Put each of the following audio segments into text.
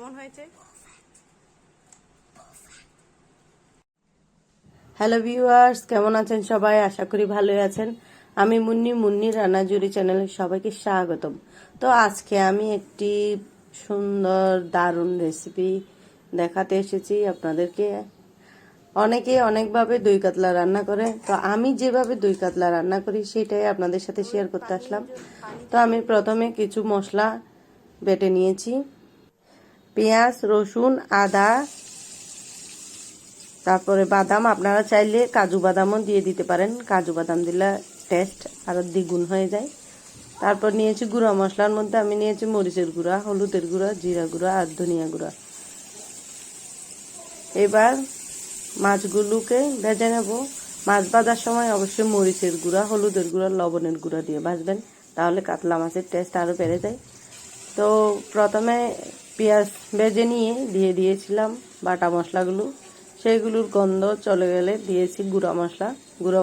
কেমন হয়েছে? Hello viewers, কেমন আছেন সবাই? আশা করি ভালোই আছেন। আমি মুন্নি রান্নাজুরি চ্যানেলে সবাইকে স্বাগতম। তো আজকে আমি একটি সুন্দর দারুণ রেসিপি দেখাতে এসেছি আপনাদেরকে। অনেকে অনেকভাবে দই কাতলা রান্না করে, তো আমি যেভাবে দই কাতলা রান্না করি সেটাই আপনাদের সাথে শেয়ার করতে আসলাম। তো আমি প্রথমে কিছু মশলা বেটে নিয়েছি। পেঁয়াজ, রসুন, আদা, তারপরে বাদাম, আপনারা চাইলে কাজু বাদামও দিয়ে দিতে পারেন। কাজু বাদাম দিলে টেস্ট আরও দ্বিগুণ হয়ে যায়। তারপর নিয়েছি গুঁড়া মশলার মধ্যে আমি নিয়েছি মরিচের গুঁড়া, হলুদের গুঁড়া, জিরা গুঁড়া আর ধনিয়া গুঁড়া। এবার মাছগুলোকে ভেজে নেব। মাছ ভাজার সময় অবশ্যই মরিচের গুঁড়া, হলুদের গুঁড়া, লবণের গুঁড়া দিয়ে ভাজবেন, তাহলে কাতলা মাছের টেস্ট আরও বেড়ে যায়। তো প্রথমে পেঁয়াজ ভেজে নিয়ে দিয়ে দিয়েছিলাম বাটা মশলাগুলো। সেইগুলোর গন্ধ চলে গেলে দিয়েছি গুঁড়া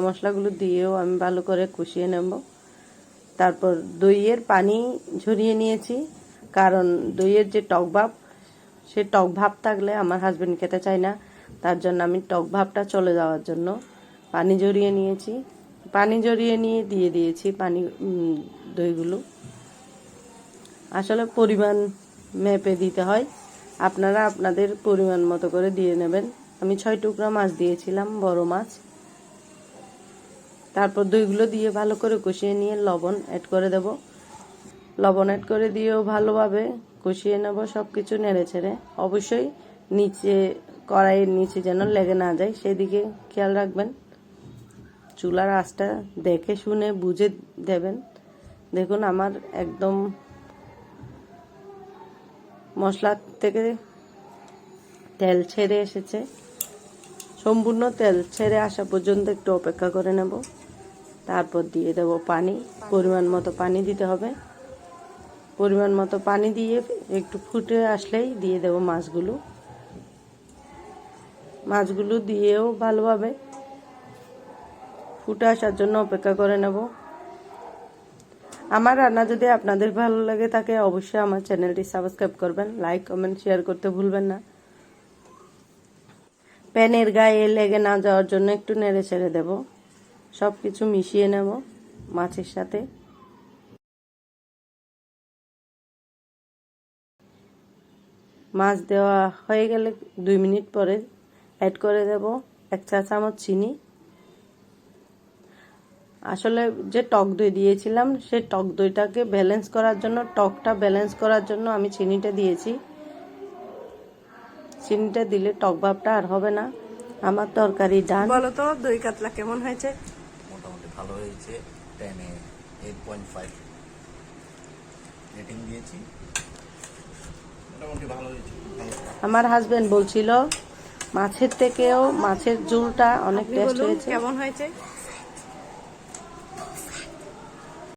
মশলাগুলো দিয়েও আমি ভালো করে কষিয়ে নেব। তারপর দইয়ের পানি ঝরিয়ে নিয়েছি, কারণ দইয়ের যে টক ভাব, সে টক ভাব থাকলে আমার হাজবেন্ড খেতে চায় না। তার জন্য আমি টক ভাবটা চলে যাওয়ার জন্য পানি ঝরিয়ে নিয়েছি। পানি ঝরিয়ে নিয়ে দিয়ে দিয়েছি দইগুলো। আসলে পরিমাণ মেপে দিতে হয়, আপনারা আপনাদের পরিমাণ মতো করে দিয়ে নেবেন। আমি 6 টুকরা মাছ দিয়েছিলাম, বড় মাছ। তারপর দইগুলো দিয়ে ভালো করে কষিয়ে নিয়ে লবণ অ্যাড করে দেব। লবণ অ্যাড করে দিয়েও ভালোভাবে কষিয়ে নেব, সব কিছু নেড়ে ছেড়ে। অবশ্যই নিচে কড়াইয়ের নিচে যেন লেগে না যায় সেদিকে খেয়াল রাখবেন। চুলার আঁচটা দেখে শুনে বুঝে দেবেন। দেখুন আমার একদম মশলা থেকে তেল ছেড়ে এসেছে। সম্পূর্ণ তেল ছেড়ে আসা পর্যন্ত একটু অপেক্ষা করে নেব। তারপর দিয়ে দেব পানি, পরিমাণ মতো পানি দিতে হবে। পরিমাণ মতো পানি দিয়ে একটু ফুটে আসলেই দিয়ে দেব মাছগুলো দিয়েও ভালোভাবে ফুটে আসার জন্য অপেক্ষা করে নেব। আমার রান্না যদি আপনাদের ভালো লাগে থাকে অবশ্যই আমার চ্যানেলটি সাবস্ক্রাইব করবেন, লাইক কমেন্ট শেয়ার করতে ভুলবেন না। প্যানের গায়ে লেগে না যাওয়ার জন্য একটু নেড়ে ছেড়ে দেব। সব কিছু মিশিয়ে নেব মাছের সাথে। মাছ দেওয়া হয়ে গেলে 2 মিনিট পরে অ্যাড করে দেব 1 চা চামচ চিনি। আসলে যে টক দই দিয়েছিলাম সেই টক দইটাকে ব্যালেন্স করার জন্য, টকটা ব্যালেন্স করার জন্য আমি চিনিটা দিয়েছি। চিনিটা দিলে টক ভাবটা আর হবে না। আমার তরকারি ডান। বলো তো দই কাতলা কেমন হয়েছে? মোটামুটি ভালো হয়েছে। 10-এ 8.5 রেটিং দিয়েছি। মোটামুটি ভালো হয়েছে। আমার হাজবেন্ড বলছিল মাছের থেকেও মাছের ঝোলটা অনেক টেস্ট হয়েছে। কেমন হয়েছে?